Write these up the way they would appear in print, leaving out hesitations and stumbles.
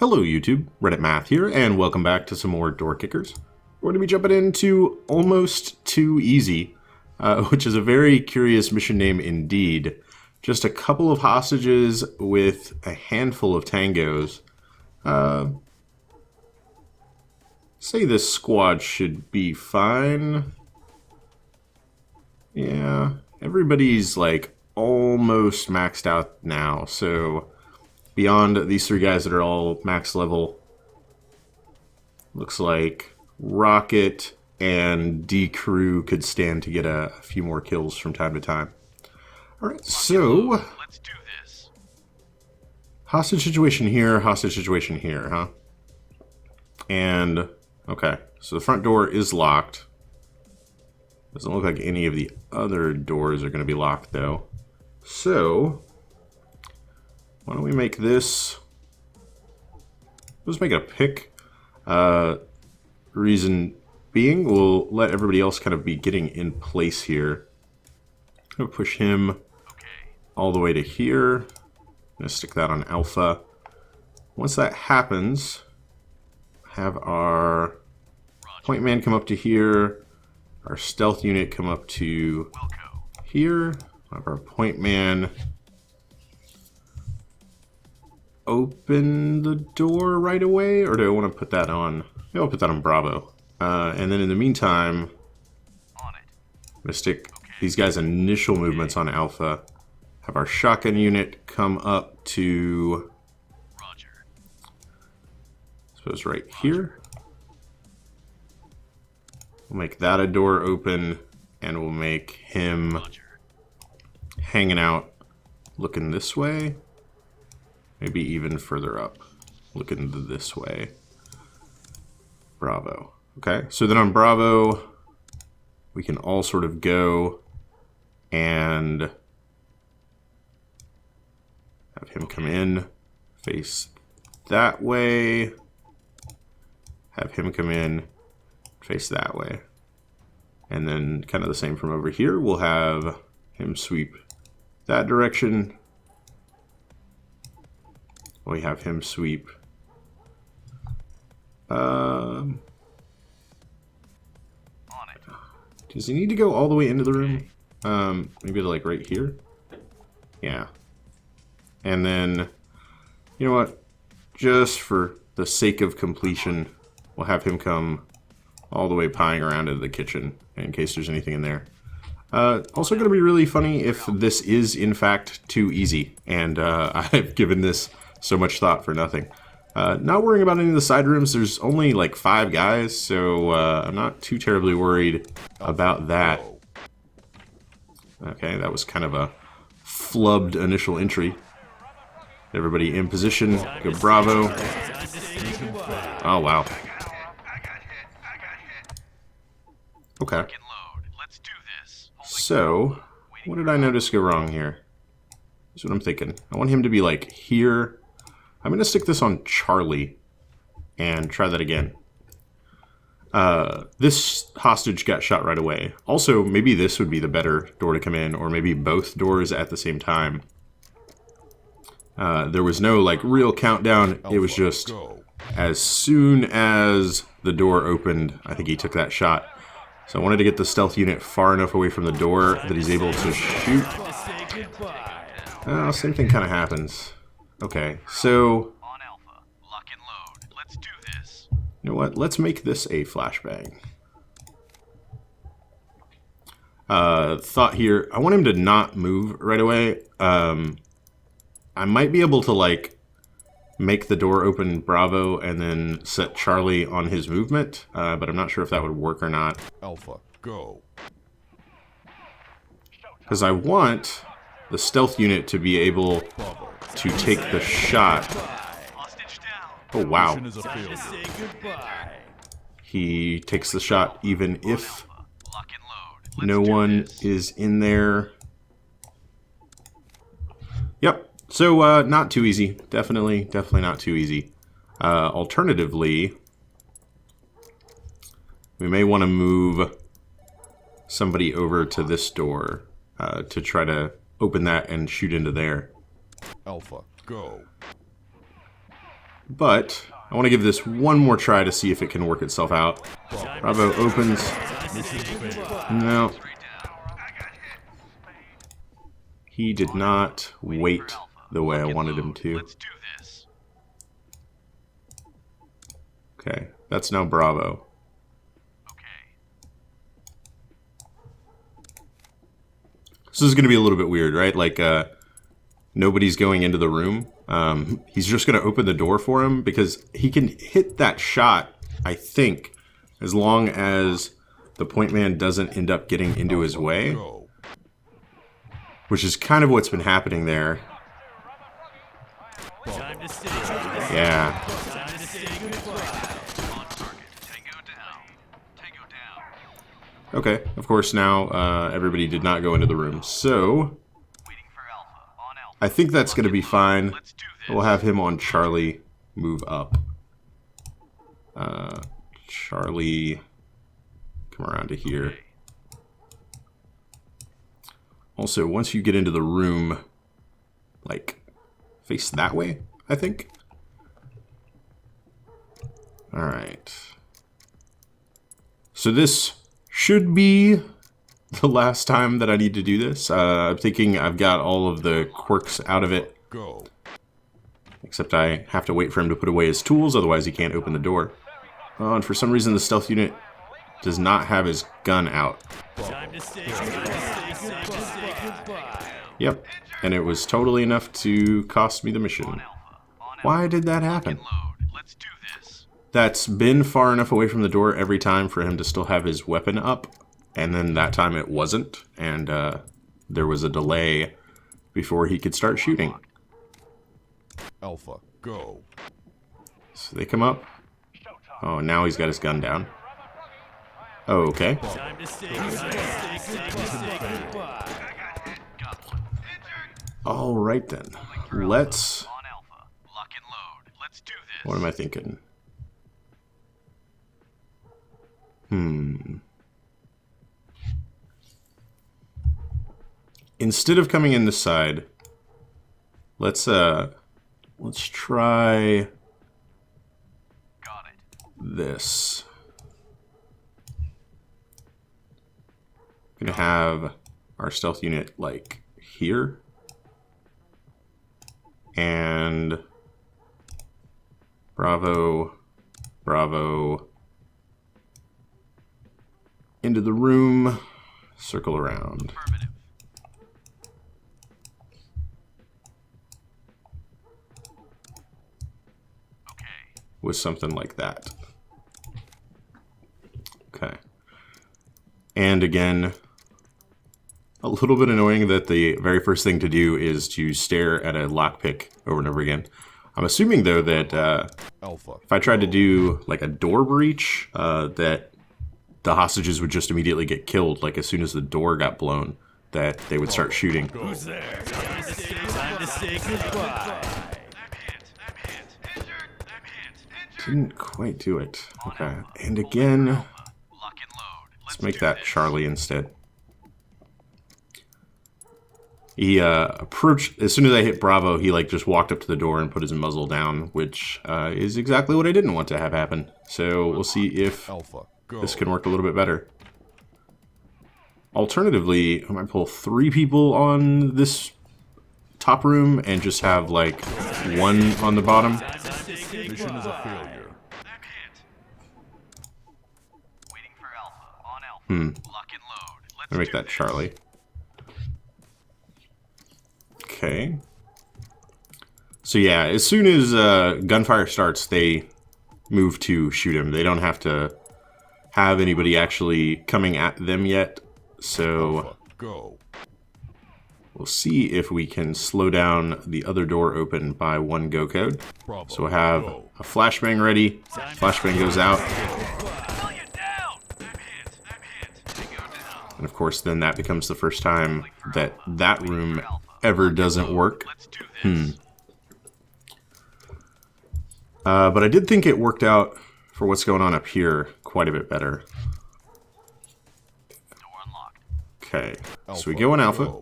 Hello YouTube, Reddit Math here, and welcome back to some more door kickers. We're going to be jumping into Almost Too Easy, which is a very curious mission name indeed. Just a couple of hostages with a handful of tangos. Say this squad should be fine. Yeah, everybody's like almost maxed out now, so beyond these three guys that are all max level, looks like Rocket and D-Crew could stand to get a few more kills from time to time. Alright, so let's do this. hostage situation here, huh? And, okay, so the front door is locked. Doesn't look like any of the other doors are going to be locked, though. So why don't we make this... let's make it a pick. Reason being, we'll let everybody else kind of be getting in place here. I'm going to push him all the way to here. I'm going to stick that on Alpha. Once that happens, have our point man come up to here. Our stealth unit come up to here. Have our point man open the door right away, or do I want to put that on? Maybe I'll put that on Bravo. And then in the meantime, I'm going to stick these guys' initial movements on Alpha. Have our shotgun unit come up to, I suppose, right here. We'll make that a door open, and we'll make him hanging out, looking this way. Maybe even further up, looking this way. Bravo. Okay, so then on Bravo, we can all sort of go and have him come in, face that way. Have him come in, face that way. And then kind of the same from over here. We'll have him sweep that direction. We have him sweep. Does he need to go all the way into the room? Maybe to like right here? Yeah. And then, you know what? Just for the sake of completion, we'll have him come all the way pieing around into the kitchen in case there's anything in there. Also going to be really funny if this is in fact too easy, and I've given this so much thought for nothing. Not worrying about any of the side rooms. There's only like 5 guys, so I'm not too terribly worried about that. Okay, that was kind of a flubbed initial entry. Everybody in position. Go Bravo. Oh, wow. Okay. So, what did I notice go wrong here? That's what I'm thinking. I want him to be like here. I'm going to stick this on Charlie and try that again. This hostage got shot right away. Also, maybe this would be the better door to come in, or maybe both doors at the same time. There was no like real countdown. It was just as soon as the door opened, I think he took that shot. So I wanted to get the stealth unit far enough away from the door that he's able to shoot. Same thing kind of happens. Okay, so you know what? Let's make this a flashbang. Thought here. I want him to not move right away. I might be able to like make the door open Bravo and then set Charlie on his movement, but I'm not sure if that would work or not. Alpha, go. Because I want the stealth unit to be able to take the shot. Oh, wow. He takes the shot even if no one is in there. Yep. So, not too easy. Definitely not too easy. Alternatively, we may want to move somebody over to this door to try to open that and shoot into there. Alpha, go. but I want to give this one more try to see if it can work itself out. Bravo opens. No. He did not wait the way I wanted him to. Okay, that's now Bravo. This is going to be a little bit weird, right? Like, nobody's going into the room. He's just going to open the door for him because he can hit that shot, I think, as long as the point man doesn't end up getting into his way. Which is kind of what's been happening there. Yeah. Okay, of course now everybody did not go into the room, so I think that's going to be fine. We'll have him on Charlie move up. Charlie, come around to here. Also, once you get into the room, like, face that way, I think. Alright. So this should be the last time that I need to do this. I'm thinking I've got all of the quirks out of it. Go. Except I have to wait for him to put away his tools, otherwise he can't open the door. Oh, and for some reason the stealth unit does not have his gun out. Yep, and it was totally enough to cost me the mission. Why did that happen? That's been far enough away from the door every time for him to still have his weapon up, and then that time it wasn't, and there was a delay before he could start shooting. Alpha, go. So they come up. Oh, now he's got his gun down. Oh, okay. All right then. Let's... What am I thinking? Instead of coming in this side, let's try this. Gonna have our stealth unit like here, and Bravo, Bravo, into the room, circle around. With something like that. Okay. And again, a little bit annoying that the very first thing to do is to stare at a lockpick over and over again. I'm assuming, though, that if I tried to do like a door breach, that the hostages would just immediately get killed, like as soon as the door got blown, that they would start shooting. Who's there? Time to say goodbye. Didn't quite do it. Okay, and again, let's make that Charlie instead. He approached, as soon as I hit Bravo, he like just walked up to the door and put his muzzle down, which is exactly what I didn't want to have happen. So we'll see if this can work a little bit better. Alternatively, I might pull 3 people on this top room and just have like 1 on the bottom. Mission is a failure. I'll make that Charlie. Okay. So yeah, as soon as gunfire starts, they move to shoot him. They don't have to have anybody actually coming at them yet. So we'll see if we can slow down the other door open by 1 go code. So we'll have a flashbang ready. Flashbang goes out. And of course, then that becomes the first time that that room ever doesn't work. But I did think it worked out for what's going on up here quite a bit better. Okay, so we go in Alpha.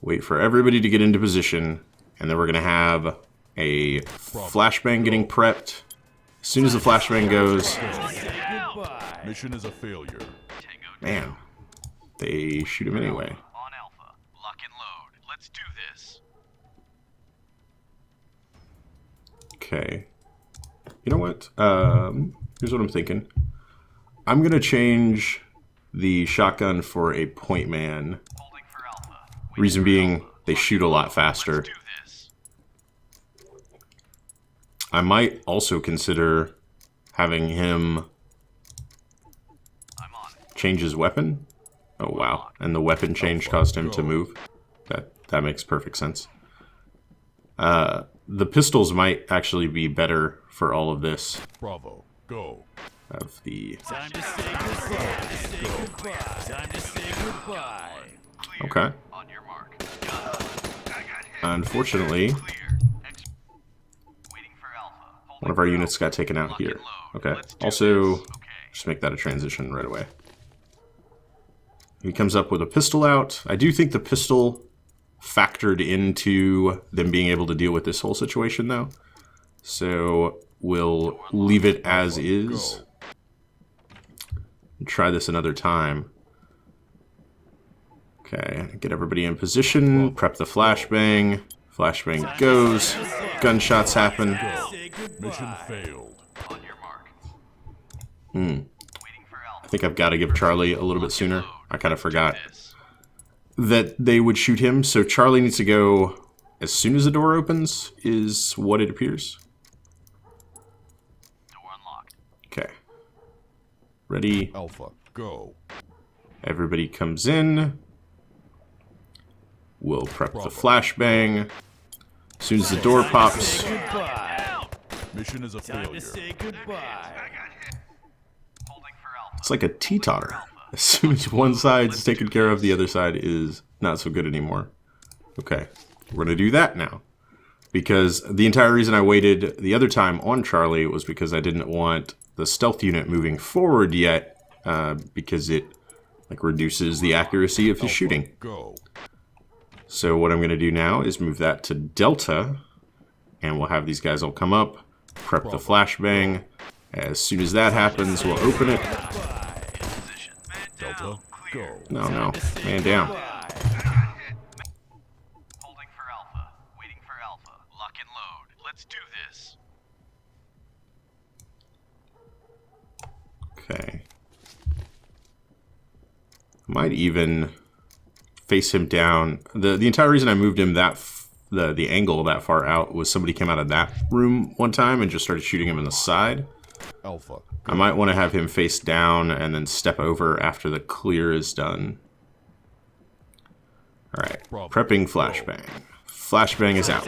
Wait for everybody to get into position, and then we're going to have a flashbang getting prepped. As soon as the flashbang goes, Mission is a failure. man, they shoot him anyway. On Alpha. Lock and load. Let's do this. Okay. You know what? Here's what I'm thinking. I'm gonna change the shotgun for a point man. Holding for Alpha. Reason being, they shoot a lot faster. Do this. I might also consider having him I'm on it. change his weapon. Oh wow! And the weapon change caused him to move. That makes perfect sense. The pistols might actually be better for all of this. Bravo. Go. Of the Time to say goodbye. Time to say goodbye. okay. On your mark. Unfortunately, Clear. Waiting for Alpha. one of our units got taken out here. Okay. Also, just make that a transition right away. He comes up with a pistol out. I do think the pistol factored into them being able to deal with this whole situation, though. So we'll leave it as is. And try this another time. Okay, get everybody in position. Prep the flashbang. Flashbang goes. Gunshots happen. Say Mission goodbye. failed. On your mark. Hmm. Waiting for Alpha. I think I've got to give Charlie a little bit sooner. I kind of forgot This. that they would shoot him. So Charlie needs to go as soon as the door opens, is what it appears. Door unlocked. Okay. Ready. Alpha. Go. Everybody comes in. We'll prep the flashbang. As soon as the door pops, Goodbye. Mission is a Time failure. to say goodbye. Holding for Alpha. it's like a teeter. As soon as one side's taken care of, the other side is not so good anymore. Okay. We're going to do that now. Because the entire reason I waited the other time on Charlie was because I didn't want the stealth unit moving forward yet, because it like reduces the accuracy of his shooting. Go. So what I'm going to do now is move that to Delta, and we'll have these guys all come up, prep the flashbang. As soon as that happens, we'll open it. Position. Man Delta. down. Clear. Go. No, man down. Holding for Alpha. Waiting for Alpha. Lock and load. Let's do this. Okay. Might even face him down. The entire reason I moved him the angle that far out was somebody came out of that room one time and just started shooting him in the side. Alpha. I might want to have him face down and then step over after the clear is done. Alright, prepping flashbang. Flashbang is out.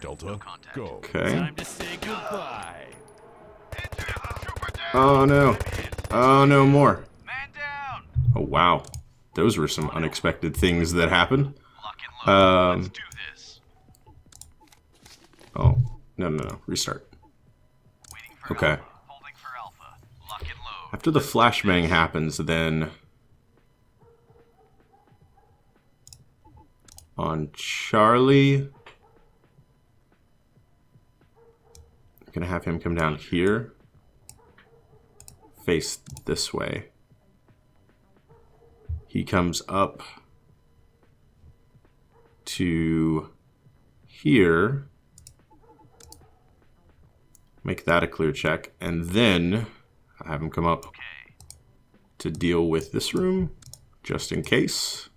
Delta. Go. Okay. Time to say goodbye. Oh no. Oh no, more. Man down. Oh wow. Those were some unexpected things that happened. Lock and load. Let's do this. Oh, no. Restart. Waiting for Okay. Alpha. Holding for Alpha. Lock and load. After the flashbang happens, then on Charlie, I'm gonna have him come down here, face this way. He comes up to here, make that a clear check, and then I have him come up Okay. to deal with this room, just in case.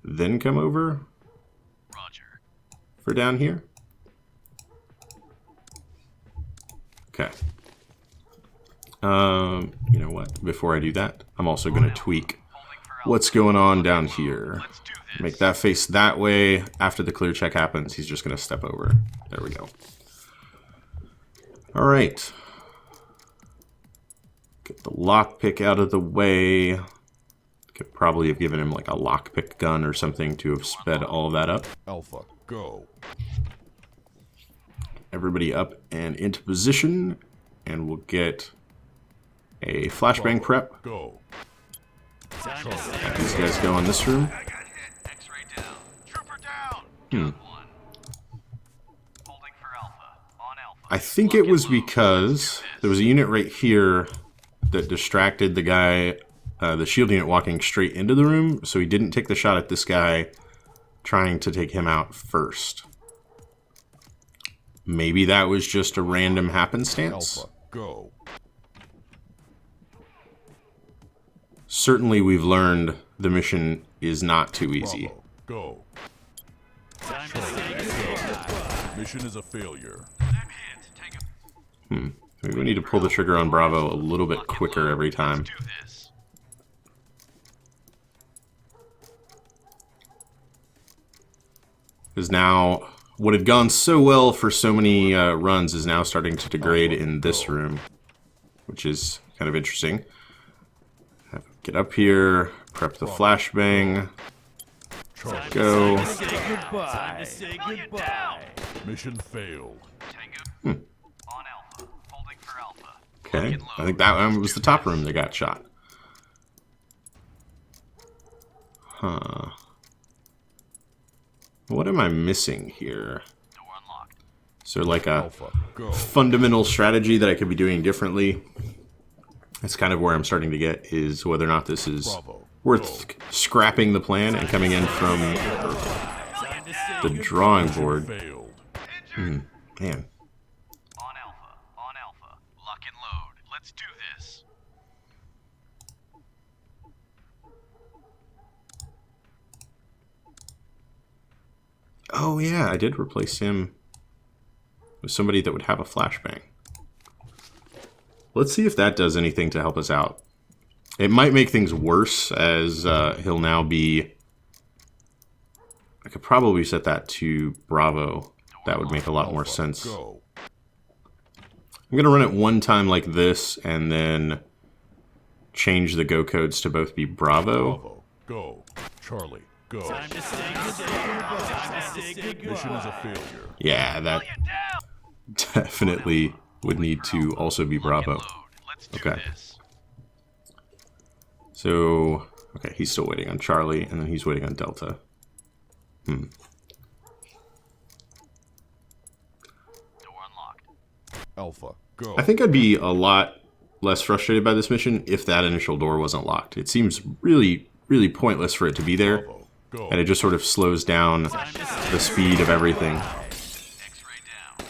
Then come over Roger. for down here. Okay. You know what? Before I do that, I'm also going to tweak Holding for Alpha. what's going on down here. Let's do this. Make that face that way. After the clear check happens, he's just going to step over. There we go. All right. Get the lockpick out of the way. Could probably have given him like a lockpick gun or something to have sped all of that up. Alpha. Go. Everybody up and into position, and we'll get a flashbang prep. Go. Got these guys go in this room. X-ray down. Trooper down. One. Holding for Alpha. On Alpha. I think it was because there was a unit right here that distracted the guy, the shield unit walking straight into the room, so he didn't take the shot at this guy trying to take him out first. Maybe that was just a random happenstance. Alpha, go. Certainly we've learned the mission is not too easy. Bravo, go. Mission is a failure. Maybe we need to pull the trigger on Bravo a little bit quicker every time. Do this. Because now, what had gone so well for so many runs is now starting to degrade in this room, which is kind of interesting. Get up here, prep the flashbang, go. Time to say goodbye. Mission failed. Tango. On Alpha. Holding for Alpha. Okay, I think that one was the top room that got shot. Huh. What am I missing here? Door unlocked. Is there like a Alpha, go. fundamental strategy that I could be doing differently? That's kind of where I'm starting to get, is whether or not this is Bravo, worth scrapping the plan and coming in from the drawing board. Failed. Man, On Alpha. On Alpha. Lock and load. Let's do this. oh yeah, I did replace him with somebody that would have a flashbang. Let's see if that does anything to help us out. It might make things worse, as he'll now be... I could probably set that to Bravo. That would make a lot more sense. Go. I'm going to run it one time like this, and then change the go codes to both be Bravo. Bravo, go. Charlie, go. Time to say goodbye. Mission is a failure. Yeah, that definitely would need to also be Bravo. Load. Let's do Okay. this. So, okay, he's still waiting on Charlie, and then he's waiting on Delta. Door unlocked. Alpha, go. I think I'd be a lot less frustrated by this mission if that initial door wasn't locked. It seems really, really pointless for it to be there, Bravo, go. and it just sort of slows down the speed of everything. X-ray down.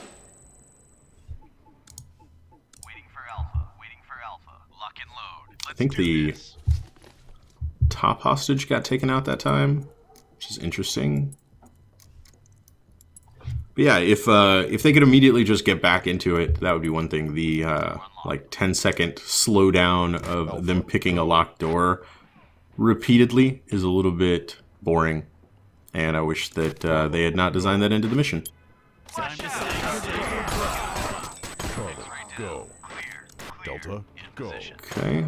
Waiting for Alpha. Waiting for Alpha. Lock and load. Let's think do the- this. Top hostage got taken out that time, which is interesting. But yeah, if they could immediately just get back into it, that would be one thing. The like 10-second slowdown of them picking a locked door repeatedly is a little bit boring, and I wish that they had not designed that into the mission. Time to say goodbye. Charlie, go. Clear. Delta, go. Okay.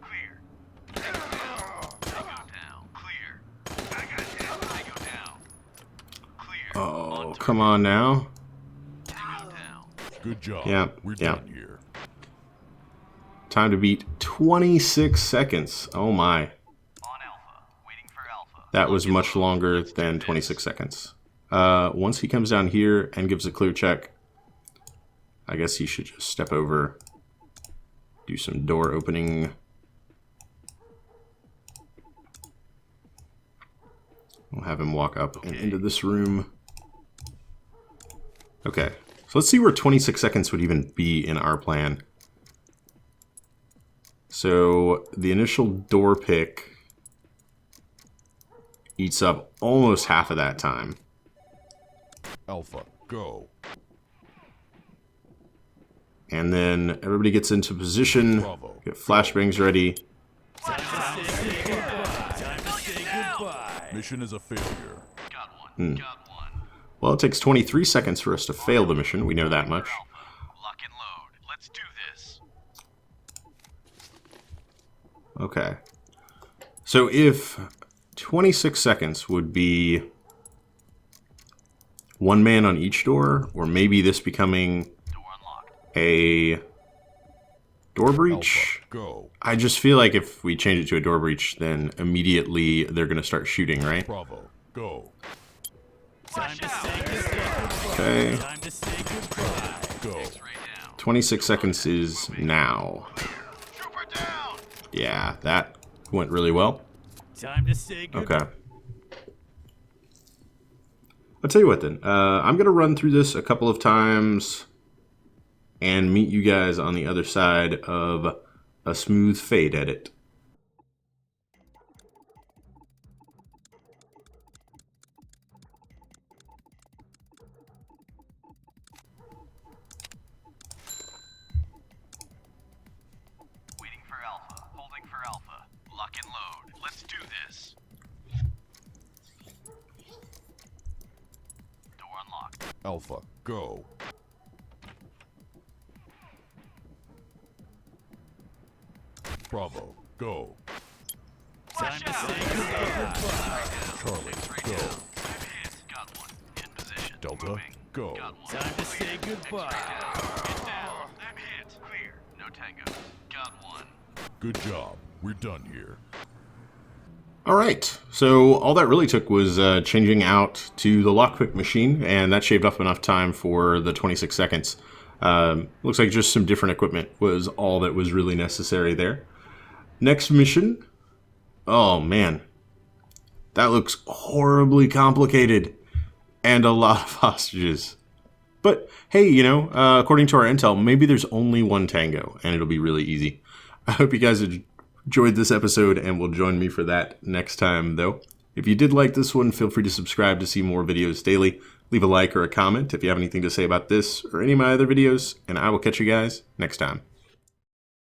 Clear. Tango down. Clear. Tango down. Clear. Oh, come on now. Tango down. Good job. Yeah, We're yeah. done here. Time to beat 26 seconds. Oh my. On Alpha. Waiting for Alpha. That was much longer than 26 seconds. Once he comes down here and gives a clear check, I guess he should just step over, do some door opening. We'll have him walk up and into this room. Okay, so let's see where 26 seconds would even be in our plan. So the initial door pick eats up almost half of that time. Alpha, go. And then everybody gets into position, Bravo. get flashbangs ready. Time to say goodbye. Mission is a failure. Got one. Got one. Well, it takes 23 seconds for us to fail the mission, we know that much. Alpha. Lock and load. Let's do this. Okay. So if 26 seconds would be one man on each door, or maybe this becoming Door unlocked. a Door breach. Alpha, go. I just feel like if we change it to a door breach, then immediately they're going to start shooting, right? Bravo, go. Time to say goodbye. Okay. Time to say goodbye. Go. 26 seconds is now. Trooper down! Yeah, that went really well. Time to say goodbye. Okay. I'll tell you what then. I'm going to run through this a couple of times and meet you guys on the other side of a smooth fade edit. Waiting for Alpha. Holding for Alpha. Lock and load. Let's do this. Door unlocked. Alpha, go. Bravo, go. Time to say goodbye. Charlie, go. I'm hit. Got one. In position. Delta, Moving. go. Got one. Time to say goodbye. Get down. I'm hit. Clear. No tango. Got one. Good job. We're done here. All right, so all that really took was changing out to the lockpick machine, and that shaved off enough time for the 26 seconds. Looks like just some different equipment was all that was really necessary there. Next mission. Oh man, that looks horribly complicated, and a lot of hostages. But hey, you know, according to our intel, maybe there's only one tango, and it'll be really easy. I hope you guys enjoyed this episode and will join me for that next time, though. If you did like this one, feel free to subscribe to see more videos daily. Leave a like or a comment if you have anything to say about this or any of my other videos, and I will catch you guys next time.